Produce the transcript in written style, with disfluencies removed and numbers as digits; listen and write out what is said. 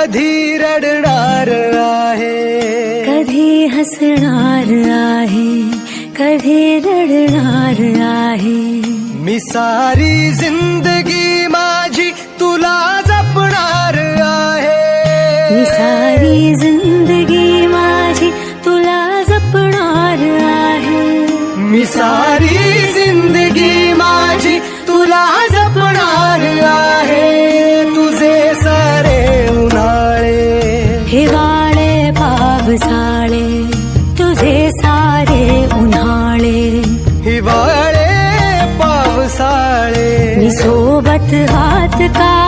कधी रडणार आहे, कधी हसणार आहे, कधी रडणार आहे. मी सारी जिंदगी माझी तुला जपणार आहे, मी सारी जिंदगी माझी तुला जपणार आहे. मी सारी जिंदगी माझी तुला जपणार आहे. तुझे सारे उन्हाळे, हिवाळे पावसाळे, तुझे सारे उन्हाळे, हिवाळे पावसाळे, मी सोबत हात का